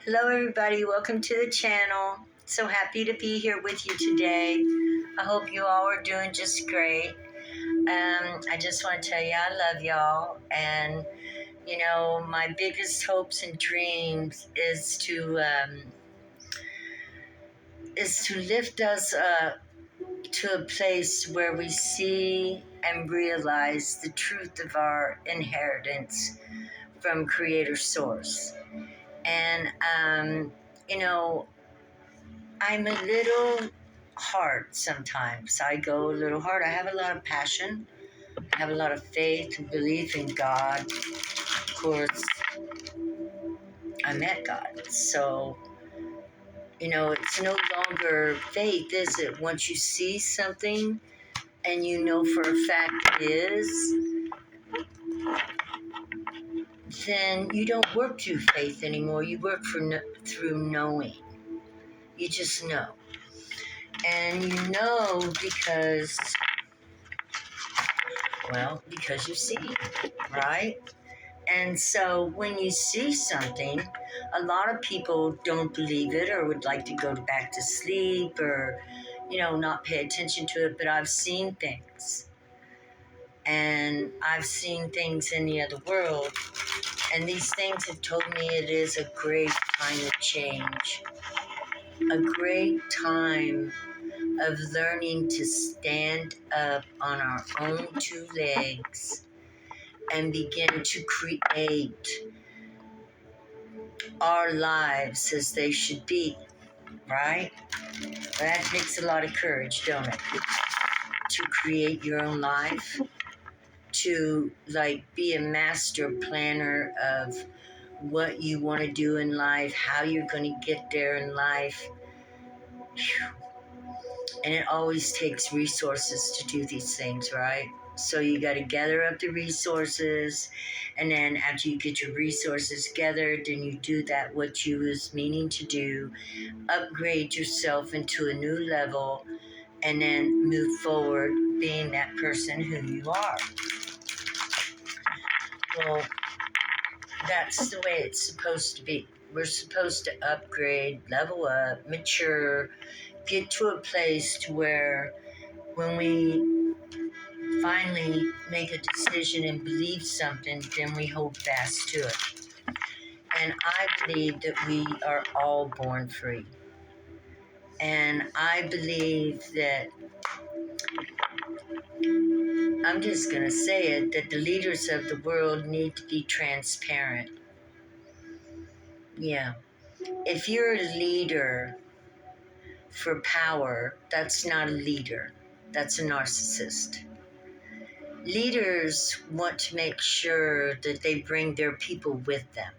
Hello everybody, welcome to the channel. So happy to be here with you today. I hope you all are doing just great. I just want to tell you I love y'all, and you know my biggest hopes and dreams is to lift us up to a place where we see and realize the truth of our inheritance from Creator Source. And you know, I'm a little hard sometimes. I go a little hard. I have a lot of passion. I have a lot of faith and belief in God. Of course, I met God. So, you know, it's no longer faith, is it? Once you see something and you know for a fact it is, then you don't work through faith anymore. You work through knowing. You just know. And you know because you see, right? And so when you see something, a lot of people don't believe it or would like to go back to sleep or, you know, not pay attention to it. But I've seen things. And I've seen things in the other world. And these things have told me it is a great time of change. A great time of learning to stand up on our own two legs and begin to create our lives as they should be, right? That takes a lot of courage, don't it? To create your own life, to be a master planner of what you want to do in life, how you're going to get there in life. And it always takes resources to do these things, right? So you got to gather up the resources, and then after you get your resources gathered, then you do that what you was meaning to do, upgrade yourself into a new level, and then move forward being that person who you are. Well, that's the way it's supposed to be. We're supposed to upgrade, level up, mature, get to a place to where when we finally make a decision and believe something, then we hold fast to it. And I believe that we are all born free. And I believe that, I'm just going to say it, that the leaders of the world need to be transparent. Yeah. If you're a leader for power, that's not a leader. That's a narcissist. Leaders want to make sure that they bring their people with them.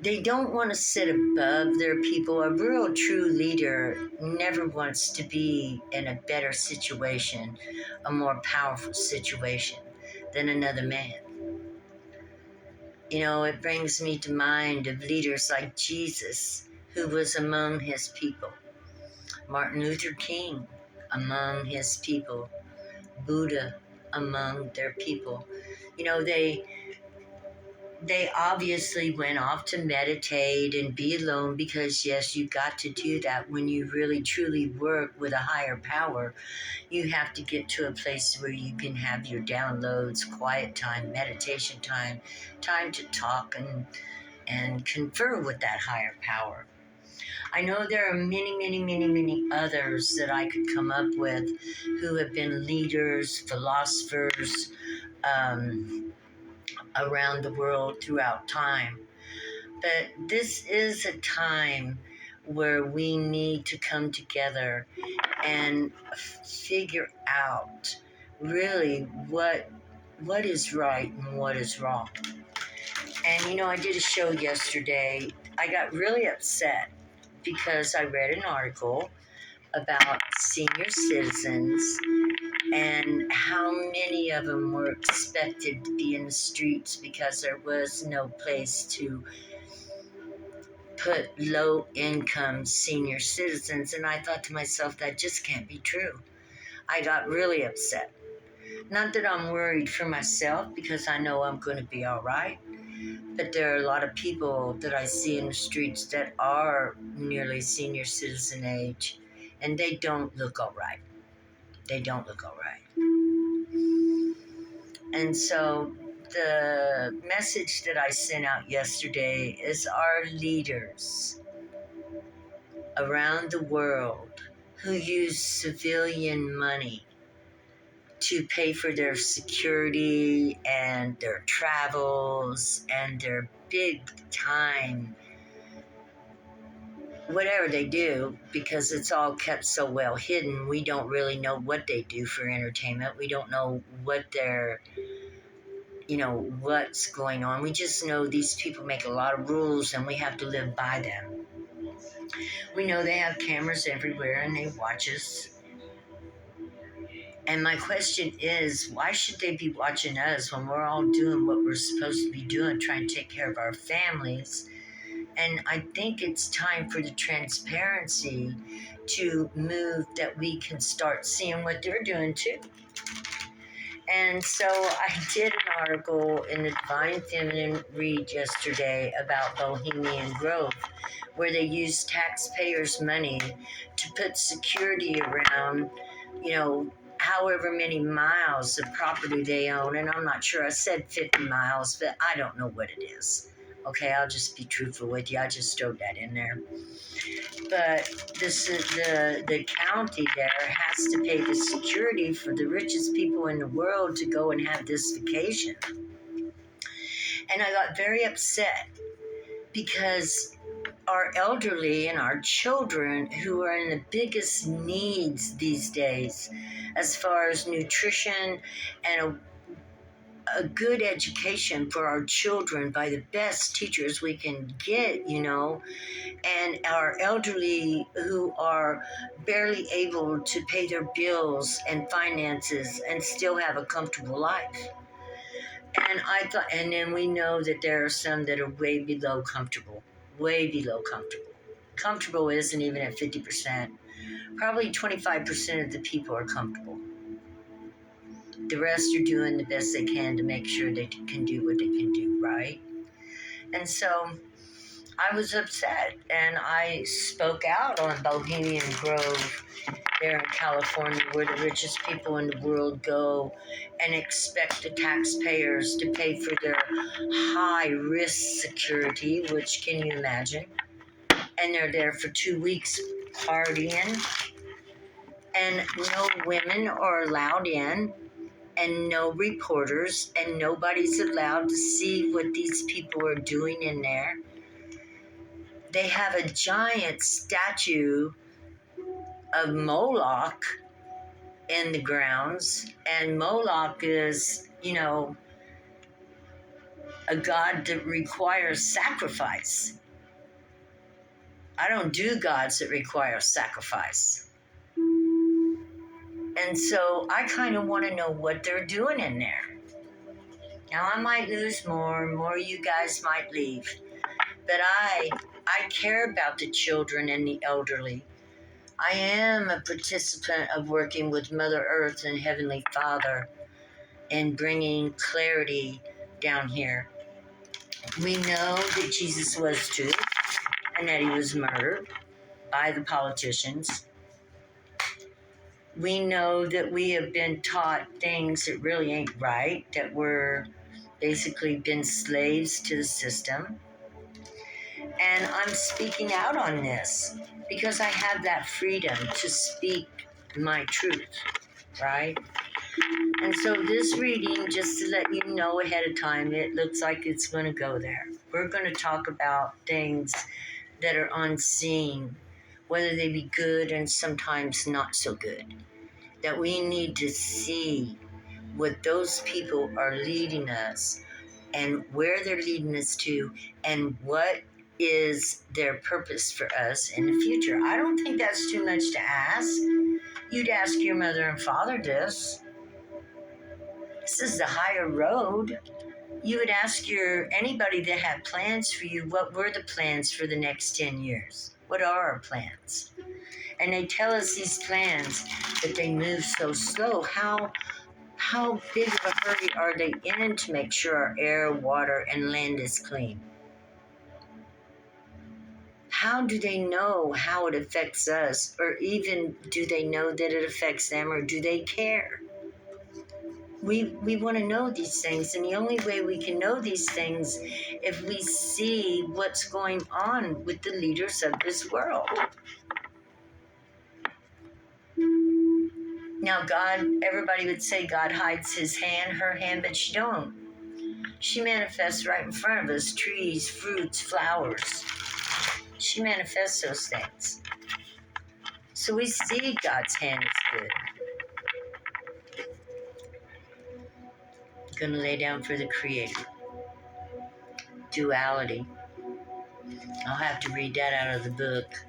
They don't want to sit above their people. A real true leader never wants to be in a better situation, a more powerful situation than another man. You know, it brings me to mind of leaders like Jesus, who was among his people. Martin Luther King, among his people. Buddha, among their people. You know, they obviously went off to meditate and be alone because, yes, you got to do that when you really truly work with a higher power. You have to get to a place where you can have your downloads, quiet time, meditation time, time to talk and confer with that higher power. I know there are many, many, many, many others that I could come up with who have been leaders, philosophers, around the world throughout time. But this is a time where we need to come together and figure out really what is right and what is wrong. And you know, I did a show yesterday. I got really upset because I read an article about senior citizens and how many of them were expected to be in the streets because there was no place to put low-income senior citizens. And I thought to myself, that just can't be true. I got really upset. Not that I'm worried for myself, because I know I'm going to be all right, But there are a lot of people that I see in the streets that are nearly senior citizen age, and they don't look all right. They don't look all right. And so the message that I sent out yesterday is our leaders around the world who use civilian money to pay for their security and their travels and their big time, whatever they do, because it's all kept so well hidden. We don't really know what they do for entertainment. We don't know what they're, what's going on. We just know these people make a lot of rules and we have to live by them. We know they have cameras everywhere and they watch us. And my question is, why should they be watching us when we're all doing what we're supposed to be doing, trying to take care of our families? And I think it's time for the transparency to move, that we can start seeing what they're doing too. And so I did an article in the Divine Feminine Read yesterday about Bohemian Grove, where they use taxpayers' money to put security around, however many miles of property they own. And I'm not sure, I said 50 miles, but I don't know what it is. Okay, I'll just be truthful with you. I just throw that in there. But this is the county there has to pay the security for the richest people in the world to go and have this vacation. And I got very upset because our elderly and our children, who are in the biggest needs these days as far as nutrition and a good education for our children by the best teachers we can get, and our elderly who are barely able to pay their bills and finances and still have a comfortable life. And I thought, and then we know that there are some that are way below comfortable. Comfortable isn't even at 50%. Probably 25% of the people are comfortable. The rest are doing the best they can to make sure they can do what they can do, right? And so I was upset, and I spoke out on Bohemian Grove there in California, where the richest people in the world go and expect the taxpayers to pay for their high-risk security, which, can you imagine? And they're there for 2 weeks partying, and no women are allowed in, and no reporters, and nobody's allowed to see what these people are doing in there. They have a giant statue of Moloch in the grounds, and Moloch is, a god that requires sacrifice. I don't do gods that require sacrifice. And so I kind of want to know what they're doing in there. Now I might lose more you guys might leave. But I care about the children and the elderly. I am a participant of working with Mother Earth and Heavenly Father and bringing clarity down here. We know that Jesus was too, and that he was murdered by the politicians. We know that we have been taught things that really ain't right, that we're basically been slaves to the system. And I'm speaking out on this because I have that freedom to speak my truth, right? And so this reading, just to let you know ahead of time, it looks like it's going to go there. We're going to talk about things that are unseen, whether they be good and sometimes not so good. That we need to see what those people are leading us and where they're leading us to and what is their purpose for us in the future. I don't think that's too much to ask. You'd ask your mother and father this. This is the higher road. You would ask anybody that had plans for you, what were the plans for the next 10 years? What are our plans? And they tell us these plans, but they move so slow. How How big of a hurry are they in to make sure our air, water, and land is clean? How do they know how it affects us? Or even do they know that it affects them, or do they care? We want to know these things, and the only way we can know these things if we see what's going on with the leaders of this world. Now, God, everybody would say God hides his hand, her hand, but she don't. She manifests right in front of us, trees, fruits, flowers. She manifests those things. So we see God's hand is good. I'm going to lay down for the Creator. Duality. I'll have to read that out of the book.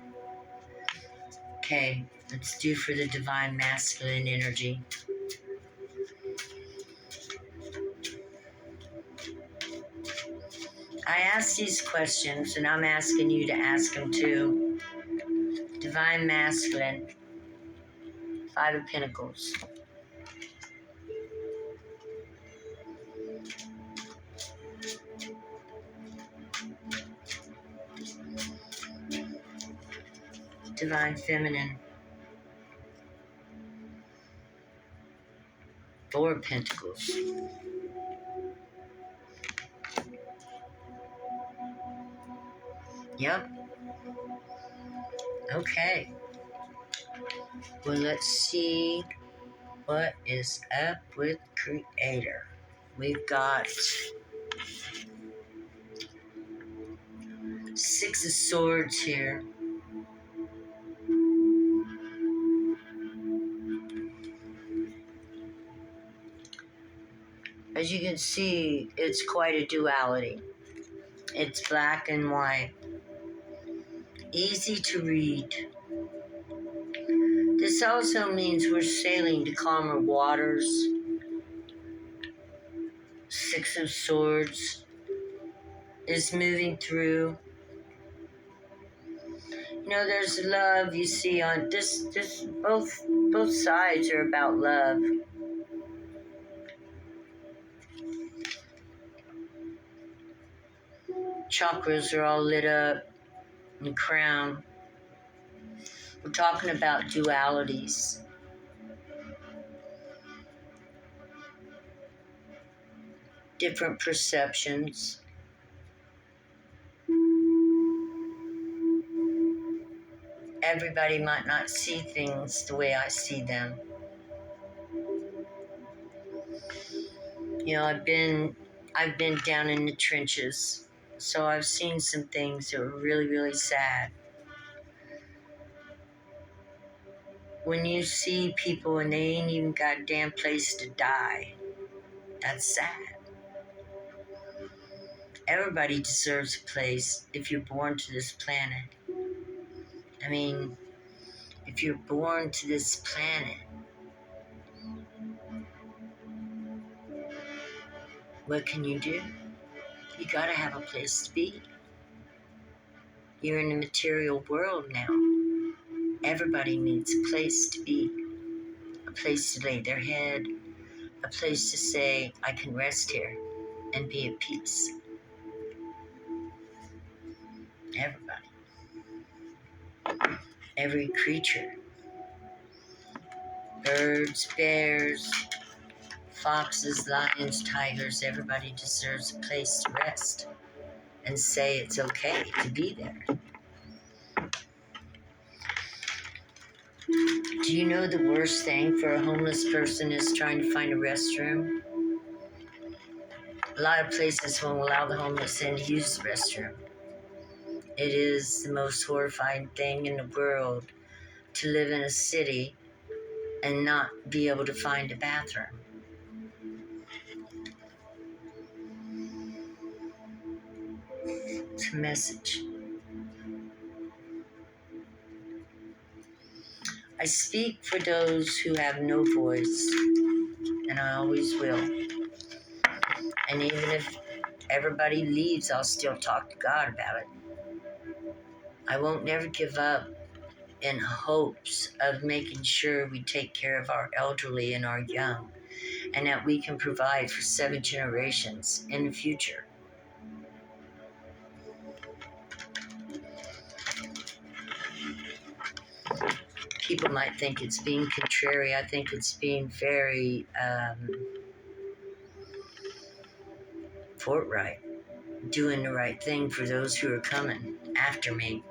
Okay, let's do for the divine masculine energy. I ask these questions, and I'm asking you to ask them too. Divine masculine, 5 of Pentacles. Divine feminine, 4 of Pentacles. Yep. Okay. Well, let's see what is up with Creator. We've got 6 of Swords here. As you can see, it's quite a duality. It's black and white. Easy to read. This also means we're sailing to calmer waters. 6 of Swords is moving through. You know, there's love you see on this both sides are about love. Chakras are all lit up and crown. We're talking about dualities. Different perceptions. Everybody might not see things the way I see them. You know, I've been down in the trenches, so I've seen some things that were really, really sad. When you see people and they ain't even got a damn place to die, that's sad. Everybody deserves a place if you're born to this planet. I mean, if you're born to this planet, what can you do? You gotta have a place to be. You're in the material world now. Everybody needs a place to be, a place to lay their head, a place to say, I can rest here and be at peace. Everybody. Every creature. Birds, bears, foxes, lions, tigers, everybody deserves a place to rest and say it's okay to be there. Do you know the worst thing for a homeless person is trying to find a restroom? A lot of places won't allow the homeless in to use the restroom. It is the most horrifying thing in the world to live in a city and not be able to find a bathroom. It's a message. I speak for those who have no voice, and I always will. And even if everybody leaves, I'll still talk to God about it. I won't never give up in hopes of making sure we take care of our elderly and our young, and that we can provide for 7 generations in the future. People might think it's being contrary. I think it's being very forthright, doing the right thing for those who are coming after me.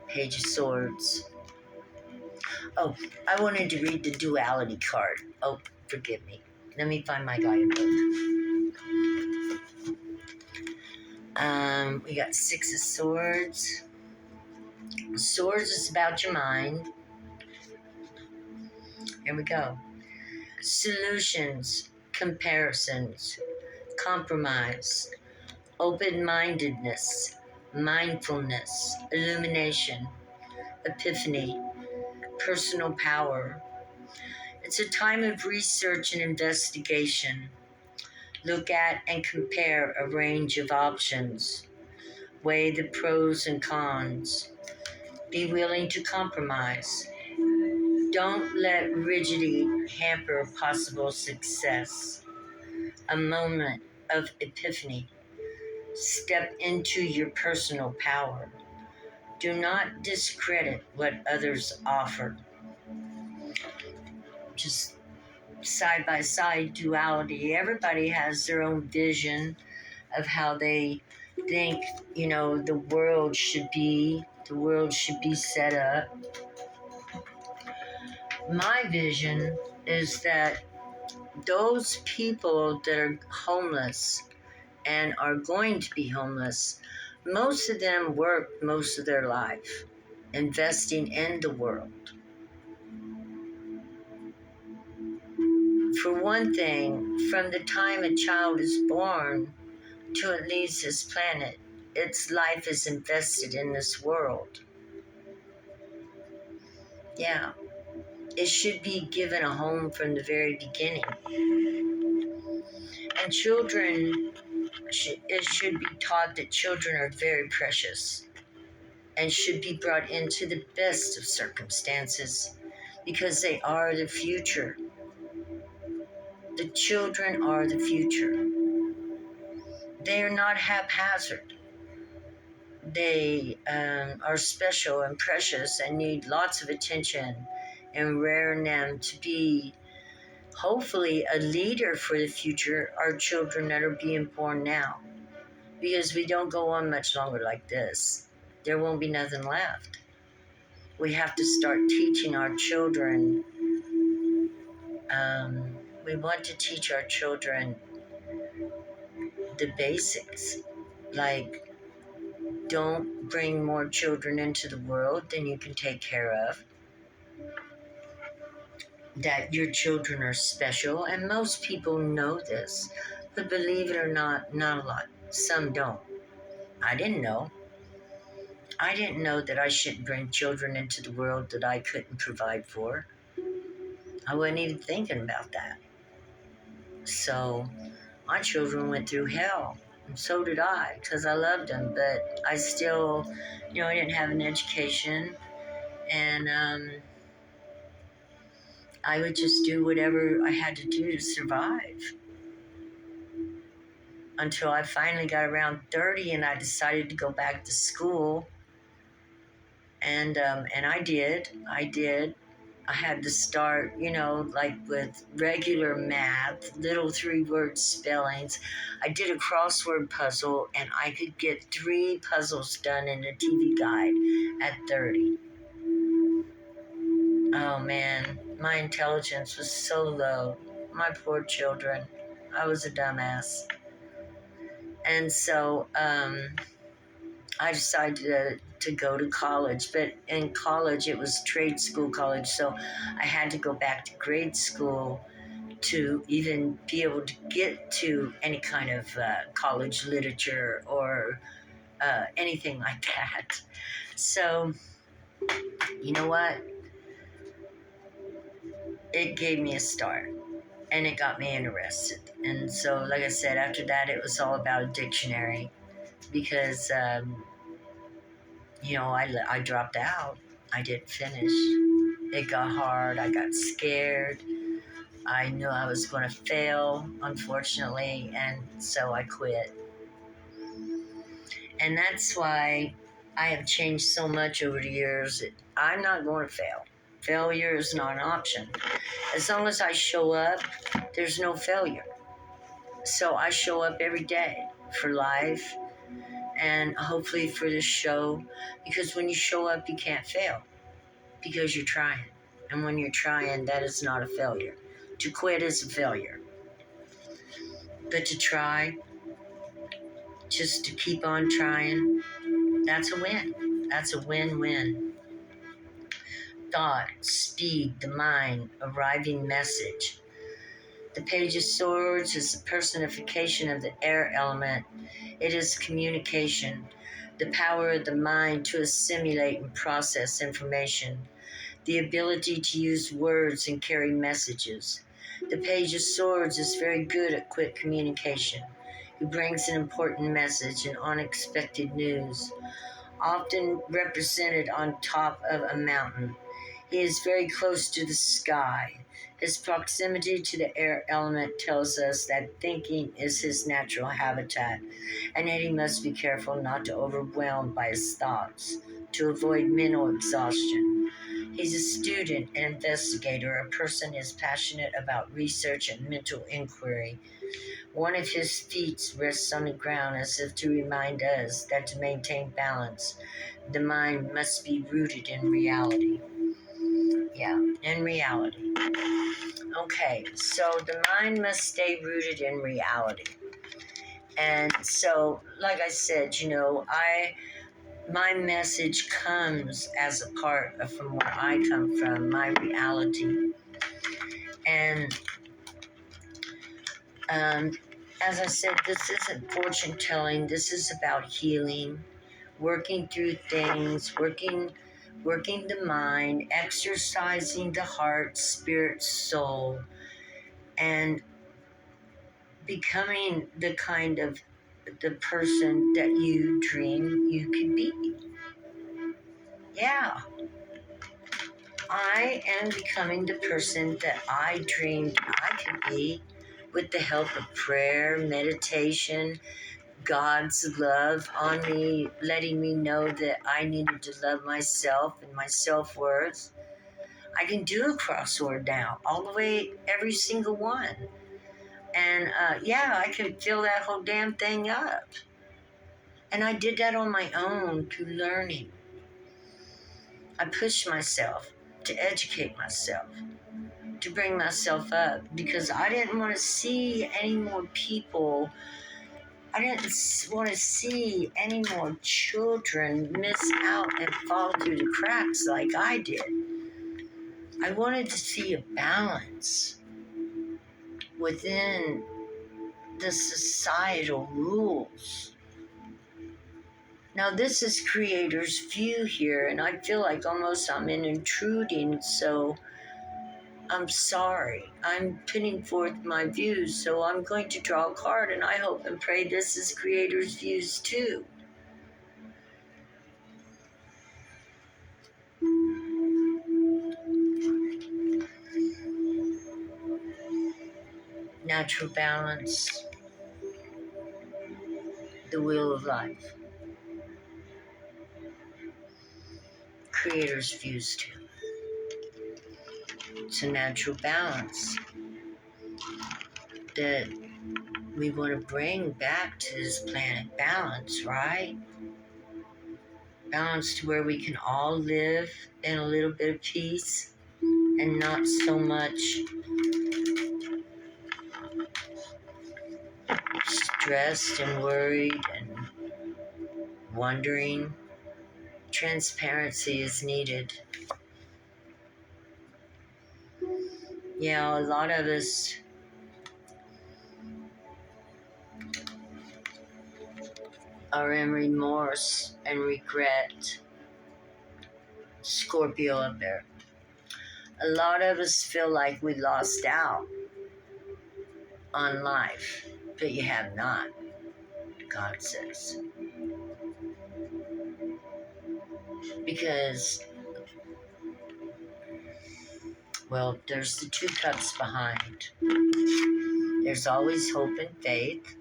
Page of Swords. Oh, I wanted to read the duality card. Oh, forgive me. Let me find my guidebook. We got 6 of Swords. Swords is about your mind. Here we go. Solutions, comparisons, compromise, open-mindedness, mindfulness, illumination, epiphany, personal power. It's a time of research and investigation. Look at and compare a range of options. Weigh the pros and cons. Be willing to compromise. Don't let rigidity hamper possible success. A moment of epiphany. Step into your personal power. Do not discredit what others offer. Just side by side duality. Everybody has their own vision of how they think, the world should be. The world should be set up. My vision is that those people that are homeless and are going to be homeless, most of them work most of their life investing in the world. For one thing, from the time a child is born till it leaves this planet, its life is invested in this world. Yeah. It should be given a home from the very beginning. And children, it should be taught that children are very precious and should be brought into the best of circumstances because they are the future. The children are the future. They are not haphazard. They are special and precious and need lots of attention and rearing them to be hopefully a leader for the future are children that are being born now. Because we don't go on much longer like this. There won't be nothing left. We have to start teaching our children. We want to teach our children the basics. Like, don't bring more children into the world than you can take care of. That your children are special, and most people know this, but believe it or not a lot. Some don't. I didn't know. I didn't know that I shouldn't bring children into the world that I couldn't provide for. I wasn't even thinking about that. So my children went through hell, and so did I, because I loved them, but I still, I didn't have an education, and I would just do whatever I had to do to survive until I finally got around 30 and I decided to go back to school. And I did. I had to start, like with regular math, little 3-word spellings. I did a crossword puzzle and I could get 3 puzzles done in a TV guide at 30. Oh man, my intelligence was so low. My poor children. I was a dumbass. And so I decided to go to college, but in college it was trade school college, so I had to go back to grade school to even be able to get to any kind of college literature or anything like that. So, you know what? It gave me a start. And it got me interested. And so, like I said, after that, it was all about a dictionary because, I dropped out. I didn't finish. It got hard. I got scared. I knew I was going to fail, unfortunately, and so I quit. And that's why I have changed so much over the years. I'm not going to fail. Failure is not an option. As long as I show up, there's no failure. So I show up every day for life and hopefully for this show, because when you show up, you can't fail because you're trying. And when you're trying, that is not a failure. To quit is a failure. But to try, just to keep on trying, that's a win. That's a win-win. Thought, speed, the mind, arriving message. The Page of Swords is the personification of the air element. It is communication, the power of the mind to assimilate and process information, the ability to use words and carry messages. The Page of Swords is very good at quick communication. He brings an important message and unexpected news, often represented on top of a mountain. He is very close to the sky. His proximity to the air element tells us that thinking is his natural habitat, and that he must be careful not to overwhelm by his thoughts to avoid mental exhaustion. He's a student, an investigator, a person who is passionate about research and mental inquiry. One of his feet rests on the ground as if to remind us that to maintain balance, the mind must be rooted in reality. Yeah, in reality. Okay, so the mind must stay rooted in reality. And so, like I said, my message comes as a part of from where I come from, my reality. And as I said, this isn't fortune telling. This is about healing, working through things, working the mind, exercising the heart, spirit, soul, and becoming the kind of the person that you dream you could be. Yeah. I am becoming the person that I dreamed I could be with the help of prayer, meditation, God's love on me, letting me know that I needed to love myself and my self-worth. I can do a crossword now, all the way, every single one. And I can fill that whole damn thing up. And I did that on my own through learning. I pushed myself to educate myself, to bring myself up, because I didn't want to see any more people. I didn't want to see any more children miss out and fall through the cracks like I did. I wanted to see a balance within the societal rules. Now, this is creator's view here, and I feel like almost I'm intruding, so I'm sorry. I'm putting forth my views, so I'm going to draw a card, and I hope and pray this is creator's views too. Natural balance, the wheel of life. Creator's views too. It's a natural balance that we want to bring back to this planet. Balance, right? Balance to where we can all live in a little bit of peace and not so much stressed and worried and wondering. Transparency is needed. A lot of us are in remorse and regret. Scorpio up there. A lot of us feel like we lost out on life, but you have not, God says. Because, Well, there's the 2 cups behind. There's always hope and faith.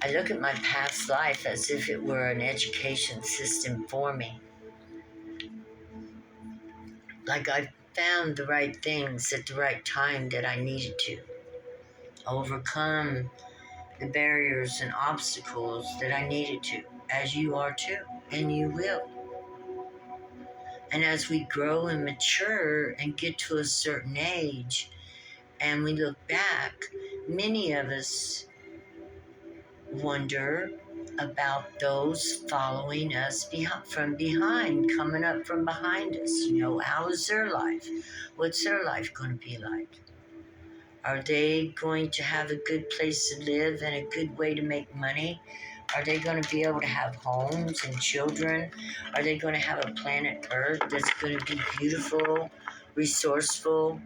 I look at my past life as if it were an education system for me. Like I found the right things at the right time that I needed to. Overcome the barriers and obstacles that I needed to, as you are too, and you will. And as we grow and mature and get to a certain age, and we look back, many of us wonder about those following us from behind, coming up from behind us. How is their life? What's their life going to be like? Are they going to have a good place to live and a good way to make money? Are they going to be able to have homes and children? Are they going to have a planet Earth that's going to be beautiful, resourceful?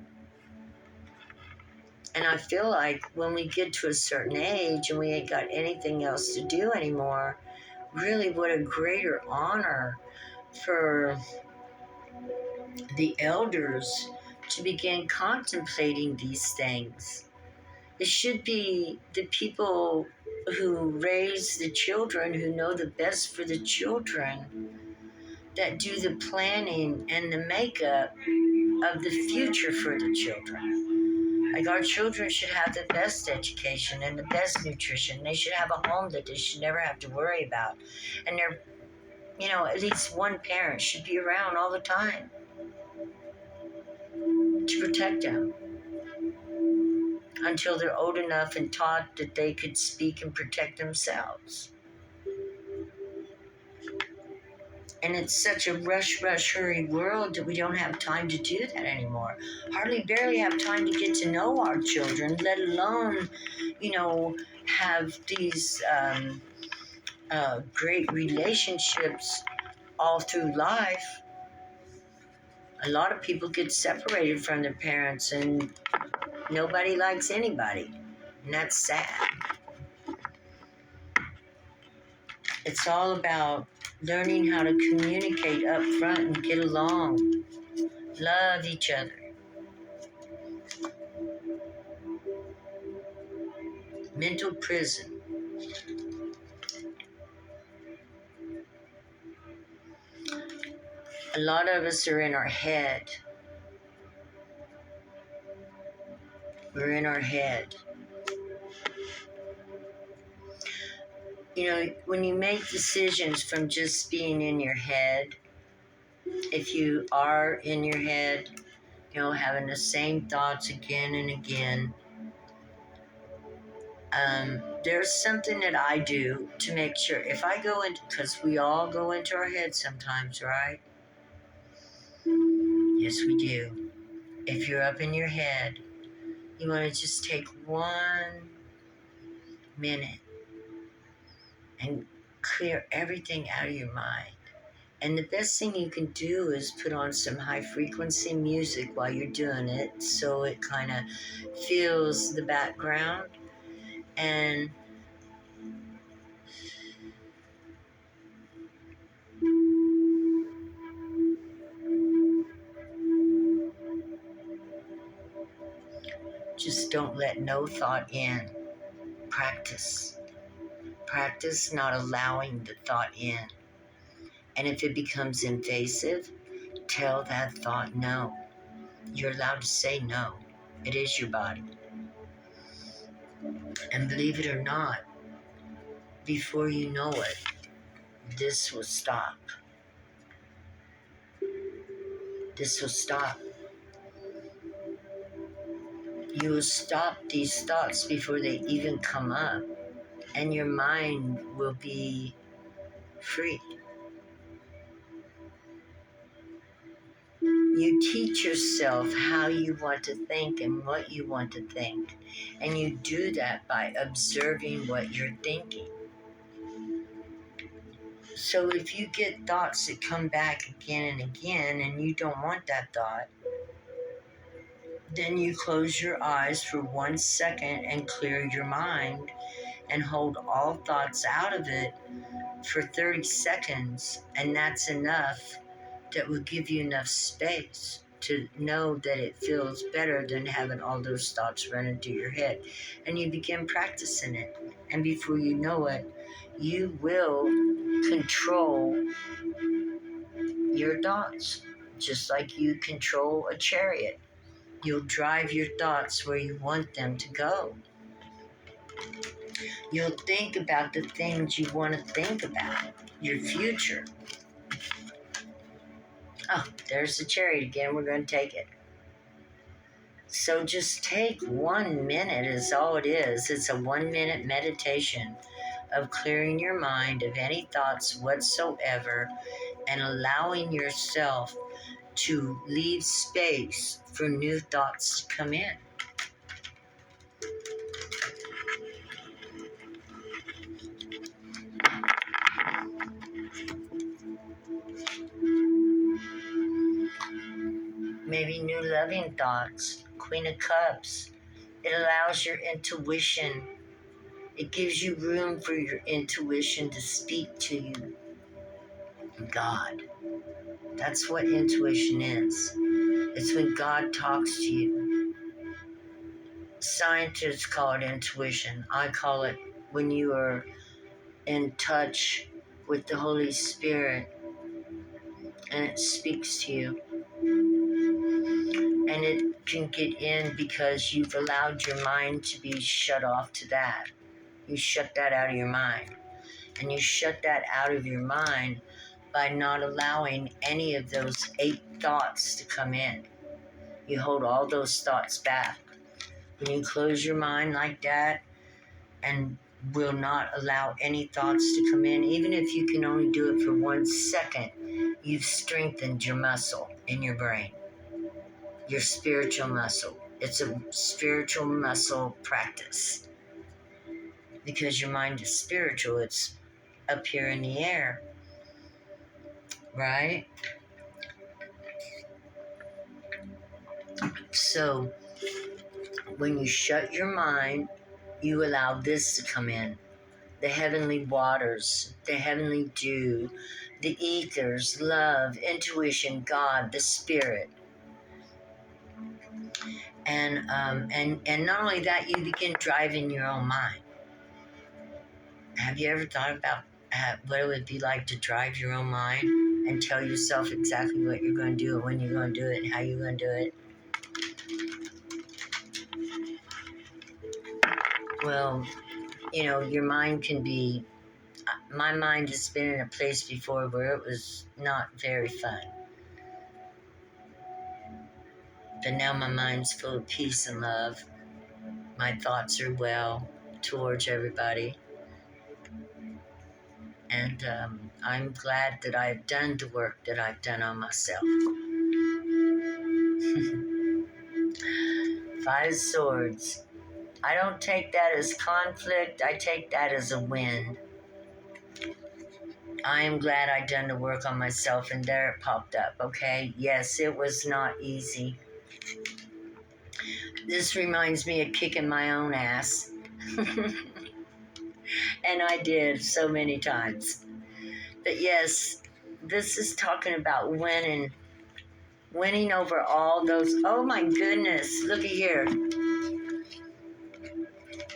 And I feel like when we get to a certain age and we ain't got anything else to do anymore, really what a greater honor for the elders to begin contemplating these things. It should be the people who raise the children, who know the best for the children, that do the planning and the makeup of the future for the children. Like our children should have the best education and the best nutrition. They should have a home that they should never have to worry about. And at least one parent should be around all the time to protect them until they're old enough and taught that they could speak and protect themselves. And it's such a rush, hurry world that we don't have time to do that anymore. Barely have time to get to know our children, let alone, have these great relationships all through life. A lot of people get separated from their parents and nobody likes anybody. And that's sad. It's all about learning how to communicate up front and get along. Love each other. Mental prison. A lot of us are in our head. We're in our head. When you make decisions from just being in your head, if you are in your head, having the same thoughts again and again, there's something that I do to make sure if I go into, because we all go into our head sometimes, right? Yes, we do. If you're up in your head, you want to just take 1 minute and clear everything out of your mind. And the best thing you can do is put on some high frequency music while you're doing it, so it kind of fills the background. And just don't let no thought in. Practice not allowing the thought in. And if it becomes invasive, tell that thought no. You're allowed to say no. It is your body. And believe it or not, before you know it, this will stop. This will stop. You will stop these thoughts before they even come up, and your mind will be free. You teach yourself how you want to think and what you want to think, and you do that by observing what you're thinking. So if you get thoughts that come back again and again, and you don't want that thought, then you close your eyes for 1 second and clear your mind and hold all thoughts out of it for 30 seconds, and that's enough that will give you enough space to know that it feels better than having all those thoughts running through your head. And you begin practicing it. And before you know it, you will control your thoughts, just like you control a chariot. You'll drive your thoughts where you want them to go. You'll think about the things you want to think about, your future. Oh, there's the chariot again. We're going to take it. So just take 1 minute is all it is. It's a 1 minute meditation of clearing your mind of any thoughts whatsoever and allowing yourself to leave space for new thoughts to come in. Maybe new loving thoughts. Queen of Cups. It allows your intuition. It gives you room for your intuition to speak to you. God. That's what intuition is. It's when God talks to you. Scientists call it intuition. I call it when you are in touch with the Holy Spirit and it speaks to you. And it can get in because you've allowed your mind to be shut off to that. You shut that out of your mind. And you shut that out of your mind by not allowing any of those 8 thoughts to come in. You hold all those thoughts back. When you close your mind like that and will not allow any thoughts to come in, even if you can only do it for 1 second, you've strengthened your muscle in your brain, your spiritual muscle. It's a spiritual muscle practice because your mind is spiritual. It's up here in the air, right? So when you shut your mind, you allow this to come in. The heavenly waters, the heavenly dew, the ethers, love, intuition, God, the spirit. And not only that, you begin driving your own mind. Have you ever thought about what it would be like to drive your own mind and tell yourself exactly what you're going to do, when you're going to do it, and how you're going to do it? Well, you know, your mind can be... My mind has been in a place before where it was not very fun. But now my mind's full of peace and love. My thoughts are well towards everybody. And I'm glad that I've done the work that I've done on myself. 5 swords. I don't take that as conflict. I take that as a win. I am glad I done the work on myself, and there it popped up, okay? Yes, it was not easy. This reminds me of kicking my own ass. And I did so many times. But yes, this is talking about winning over all those... Oh my goodness, looky here.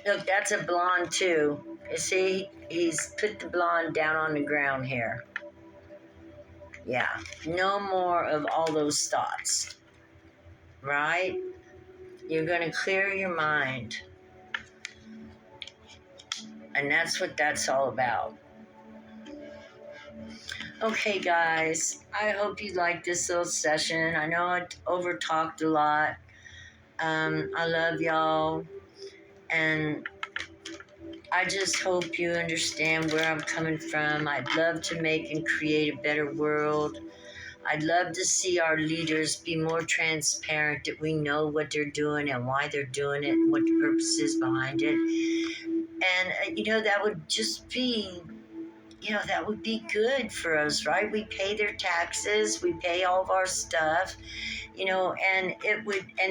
Look, that's a blonde too. You see, he's put the blonde down on the ground here. Yeah, no more of all those thoughts, right? You're going to clear your mind. And that's what that's all about. Okay, guys, I hope you liked this little session. I know I over-talked a lot. I love y'all. And I just hope you understand where I'm coming from. I'd love to make and create a better world. I'd love to see our leaders be more transparent, that we know what they're doing and why they're doing it and what the purpose is behind it. And, that would just be, that would be good for us, right? We pay their taxes, we pay all of our stuff, and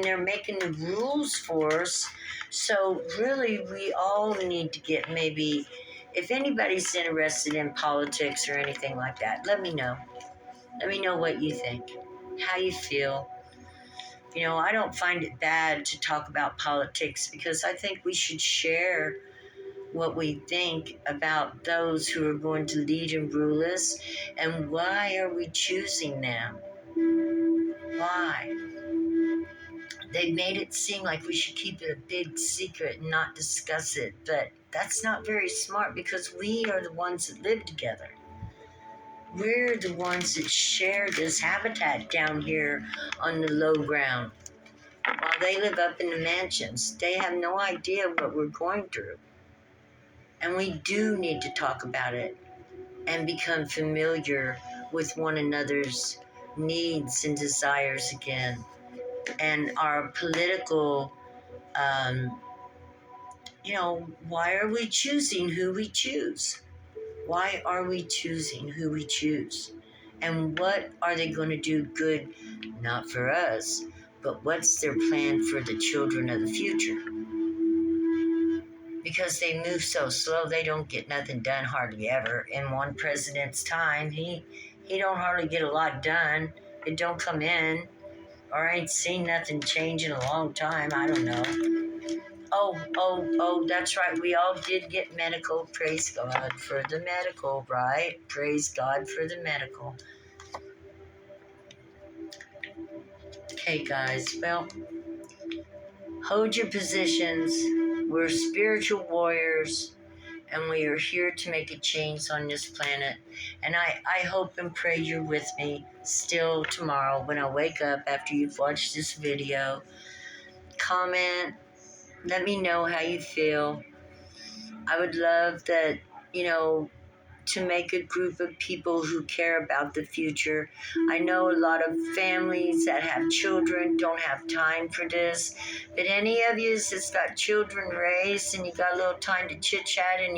they're making the rules for us. So really, we all need to get, maybe, if anybody's interested in politics or anything like that, let me know. Let me know what you think, how you feel. You know, I don't find it bad to talk about politics because I think we should share what we think about those who are going to lead and rule us, and why are we choosing them? Why? They made it seem like we should keep it a big secret and not discuss it, but that's not very smart because we are the ones that live together. We're the ones that share this habitat down here on the low ground. While they live up in the mansions, they have no idea what we're going through. And we do need to talk about it and become familiar with one another's needs and desires again. And our political, why are we choosing who we choose? Why are we choosing who we choose? And what are they going to do good, not for us, but what's their plan for the children of the future? Because they move so slow, they don't get nothing done hardly ever. In one president's time, he don't hardly get a lot done. It don't come in, or I ain't seen nothing change in a long time. I don't know. Oh, that's right. We all did get medical. Praise God for the medical, right? Praise God for the medical. Okay, guys. Well, hold your positions. We're spiritual warriors, and we are here to make a change on this planet. And I hope and pray you're with me still tomorrow when I wake up after you've watched this video. Comment. Let me know how you feel. I would love that, to make a group of people who care about the future. I know a lot of families that have children don't have time for this, but any of you that's got children raised and you got a little time to chit chat and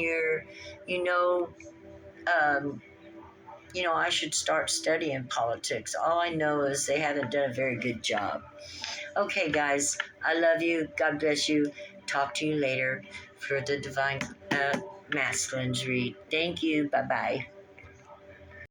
I should start studying politics. All I know is they haven't done a very good job. Okay, guys, I love you. God bless you. Talk to you later for the Divine Masculines read. Thank you. Bye-bye.